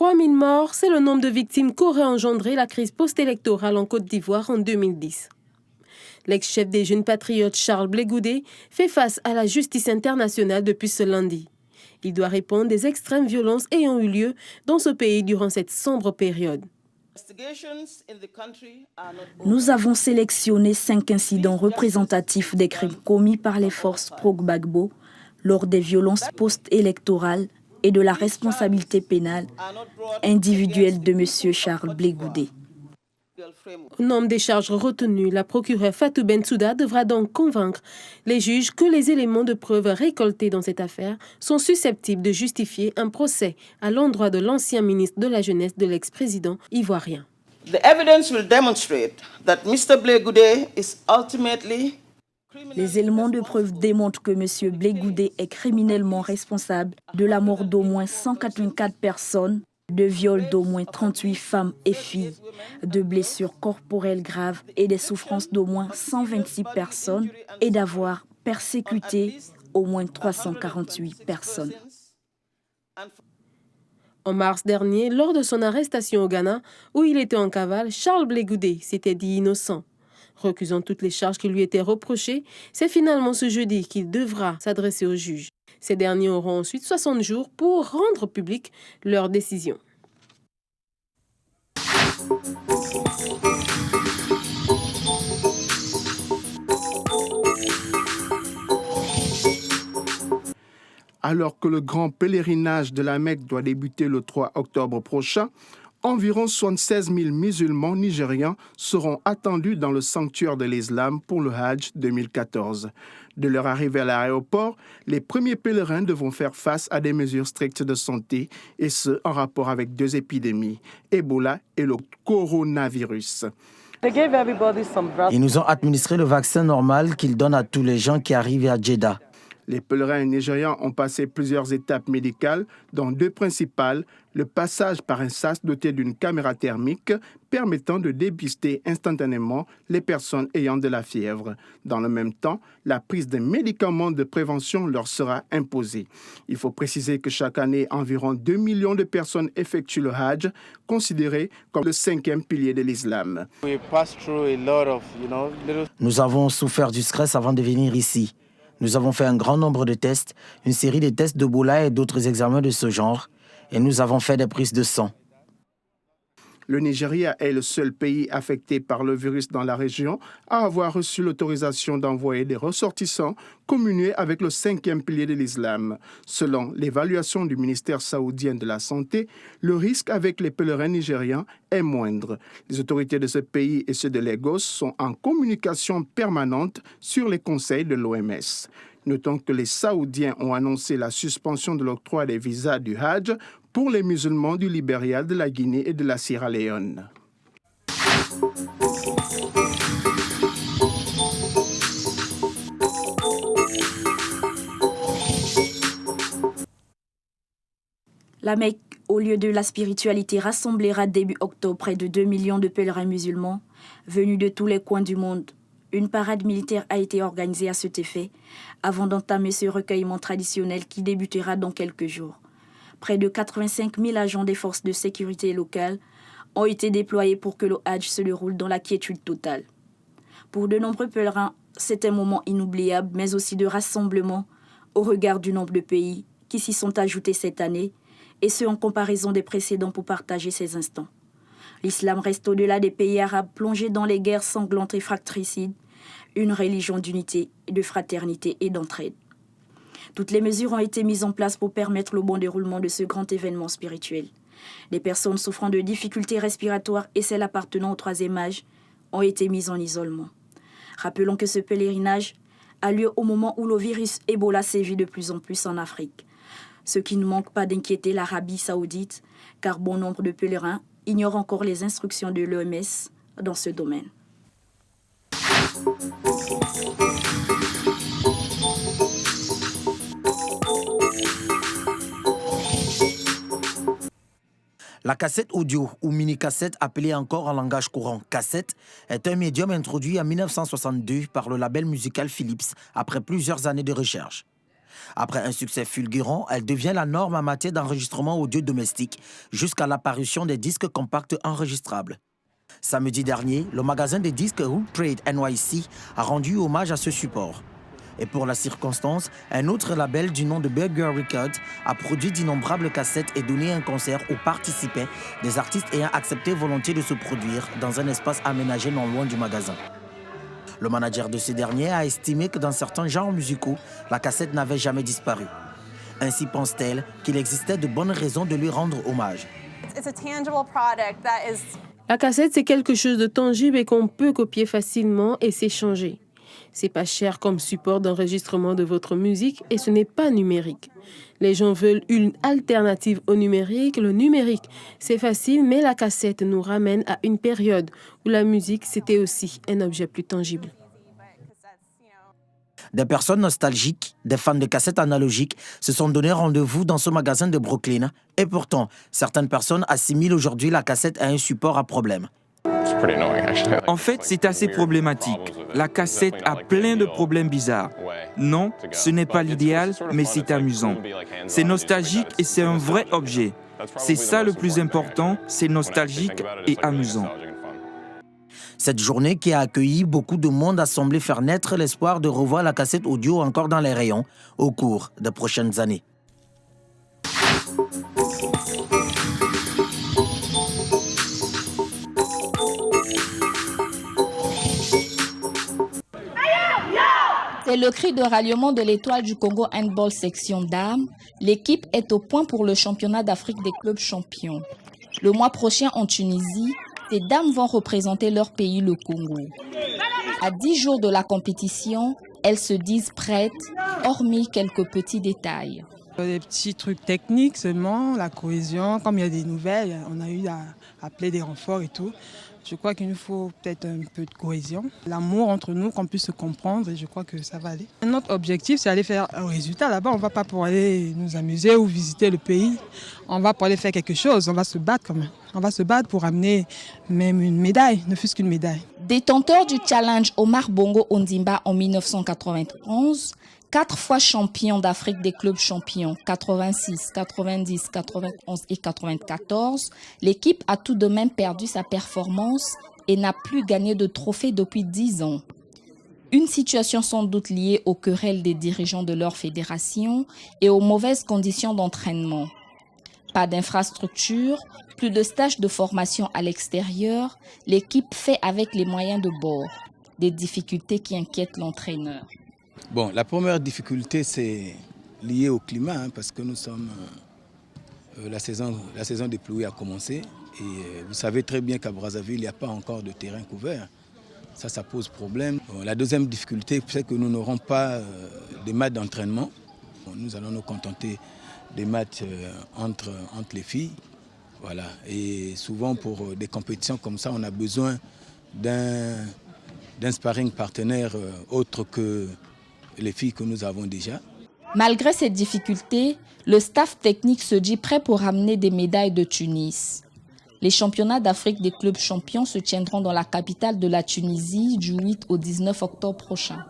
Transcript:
3000 morts, c'est le nombre de victimes qu'aurait engendré la crise post-électorale en Côte d'Ivoire en 2010. L'ex-chef des Jeunes Patriotes Charles Blé Goudé fait face à la justice internationale depuis ce lundi. Il doit répondre des extrêmes violences ayant eu lieu dans ce pays durant cette sombre période. Nous avons sélectionné 5 incidents représentatifs des crimes commis par les forces pro-Gbagbo lors des violences post-électorales et de la responsabilité pénale individuelle de M. Charles Blé Goudé. Au nombre des charges retenues, la procureure Fatou Bensouda devra donc convaincre les juges que les éléments de preuve récoltés dans cette affaire sont susceptibles de justifier un procès à l'endroit de l'ancien ministre de la Jeunesse de l'ex-président ivoirien. Les éléments de preuve démontrent que M. Blé Goudé est criminellement responsable de la mort d'au moins 184 personnes, de viol d'au moins 38 femmes et filles, de blessures corporelles graves et des souffrances d'au moins 126 personnes et d'avoir persécuté au moins 348 personnes. En mars dernier, lors de son arrestation au Ghana, où il était en cavale, Charles Blé Goudé s'était dit innocent. Recusant toutes les charges qui lui étaient reprochées, c'est finalement ce jeudi qu'il devra s'adresser au juge. Ces derniers auront ensuite 60 jours pour rendre publique leur décision. Alors que le grand pèlerinage de la Mecque doit débuter le 3 octobre prochain, environ 76 000 musulmans nigérians seront attendus dans le sanctuaire de l'islam pour le Hajj 2014. De leur arrivée à l'aéroport, les premiers pèlerins devront faire face à des mesures strictes de santé, et ce, en rapport avec 2 épidémies, Ebola et le coronavirus. Ils nous ont administré le vaccin normal qu'ils donnent à tous les gens qui arrivent à Jeddah. Les pèlerins nigérians ont passé plusieurs étapes médicales, dont 2 principales, le passage par un sas doté d'une caméra thermique permettant de dépister instantanément les personnes ayant de la fièvre. Dans le même temps, la prise de médicaments de prévention leur sera imposée. Il faut préciser que chaque année, environ 2 millions de personnes effectuent le Hajj, considéré comme le 5e pilier de l'islam. Nous avons souffert du stress avant de venir ici. Nous avons fait un grand nombre de tests, une série de tests d'Ebola et d'autres examens de ce genre, et nous avons fait des prises de sang. Le Nigeria est le seul pays affecté par le virus dans la région à avoir reçu l'autorisation d'envoyer des ressortissants communier avec le 5e pilier de l'islam. Selon l'évaluation du ministère saoudien de la Santé, le risque avec les pèlerins nigérians est moindre. Les autorités de ce pays et ceux de Lagos sont en communication permanente sur les conseils de l'OMS. Notons que les Saoudiens ont annoncé la suspension de l'octroi des visas du Hajj pour les musulmans du Libéria, de la Guinée et de la Sierra Leone. La Mecque, au lieu de la spiritualité, rassemblera début octobre près de 2 millions de pèlerins musulmans venus de tous les coins du monde. Une parade militaire a été organisée à cet effet avant d'entamer ce recueillement traditionnel qui débutera dans quelques jours. Près de 85 000 agents des forces de sécurité locales ont été déployés pour que le Hajj se déroule dans la quiétude totale. Pour de nombreux pèlerins, c'est un moment inoubliable, mais aussi de rassemblement au regard du nombre de pays qui s'y sont ajoutés cette année, et ce en comparaison des précédents pour partager ces instants. L'islam reste au-delà des pays arabes plongés dans les guerres sanglantes et fratricides, une religion d'unité, de fraternité et d'entraide. Toutes les mesures ont été mises en place pour permettre le bon déroulement de ce grand événement spirituel. Les personnes souffrant de difficultés respiratoires et celles appartenant au 3e âge ont été mises en isolement. Rappelons que ce pèlerinage a lieu au moment où le virus Ebola sévit de plus en plus en Afrique. Ce qui ne manque pas d'inquiéter l'Arabie saoudite, car bon nombre de pèlerins ignorent encore les instructions de l'OMS dans ce domaine. La cassette audio ou mini-cassette, appelée encore en langage courant cassette, est un médium introduit en 1962 par le label musical Philips après plusieurs années de recherche. Après un succès fulgurant, elle devient la norme en matière d'enregistrement audio domestique jusqu'à l'apparition des disques compacts enregistrables. Samedi dernier, le magasin des disques Hood Trade NYC a rendu hommage à ce support. Et pour la circonstance, un autre label du nom de Burger Records a produit d'innombrables cassettes et donné un concert où participaient des artistes ayant accepté volontiers de se produire dans un espace aménagé non loin du magasin. Le manager de ces derniers a estimé que dans certains genres musicaux, la cassette n'avait jamais disparu. Ainsi pense-t-elle qu'il existait de bonnes raisons de lui rendre hommage. La cassette, c'est quelque chose de tangible et qu'on peut copier facilement et s'échanger. C'est pas cher comme support d'enregistrement de votre musique et ce n'est pas numérique. Les gens veulent une alternative au numérique. Le numérique, c'est facile, mais la cassette nous ramène à une période où la musique, c'était aussi un objet plus tangible. Des personnes nostalgiques, des fans de cassettes analogiques, se sont donné rendez-vous dans ce magasin de Brooklyn. Et pourtant, certaines personnes assimilent aujourd'hui la cassette à un support à problème. En fait, c'est assez problématique. La cassette a plein de problèmes bizarres. Non, ce n'est pas l'idéal, mais c'est amusant. C'est nostalgique et c'est un vrai objet. C'est ça le plus important, c'est nostalgique et amusant. Cette journée qui a accueilli beaucoup de monde a semblé faire naître l'espoir de revoir la cassette audio encore dans les rayons au cours des prochaines années. C'est le cri de ralliement de l'Étoile du Congo Handball Section Dames. L'équipe est au point pour le championnat d'Afrique des clubs champions. Le mois prochain en Tunisie, ces dames vont représenter leur pays, le Congo. À 10 jours de la compétition, elles se disent prêtes, hormis quelques petits détails. Des petits trucs techniques seulement, la cohésion, comme il y a des nouvelles, on a eu à appeler des renforts et tout. Je crois qu'il nous faut peut-être un peu de cohésion, l'amour entre nous, qu'on puisse se comprendre et je crois que ça va aller. Notre objectif, c'est aller faire un résultat là-bas. On ne va pas pour aller nous amuser ou visiter le pays. On va pour aller faire quelque chose, on va se battre quand même. On va se battre pour amener même une médaille, ne fût-ce qu'une médaille. Détenteur du challenge Omar Bongo Ondimba en 1991, 4 fois champion d'Afrique des clubs champions, 86, 90, 91 et 94, l'équipe a tout de même perdu sa performance et n'a plus gagné de trophée depuis 10 ans. Une situation sans doute liée aux querelles des dirigeants de leur fédération et aux mauvaises conditions d'entraînement. Pas d'infrastructure, plus de stages de formation à l'extérieur, l'équipe fait avec les moyens de bord. Des difficultés qui inquiètent l'entraîneur. Bon, la première difficulté, c'est lié au climat, parce que nous sommes... la saison des pluies a commencé. Et vous savez très bien qu'à Brazzaville, il n'y a pas encore de terrain couvert. Ça pose problème. Bon, la deuxième difficulté, c'est que nous n'aurons pas des matchs d'entraînement. Bon, nous allons nous contenter des matchs entre les filles. Voilà. Et souvent, pour des compétitions comme ça, on a besoin d'un sparring partenaire autre que les filles que nous avons déjà. Malgré ces difficultés, le staff technique se dit prêt pour ramener des médailles de Tunis. Les championnats d'Afrique des clubs champions se tiendront dans la capitale de la Tunisie du 8 au 19 octobre prochain.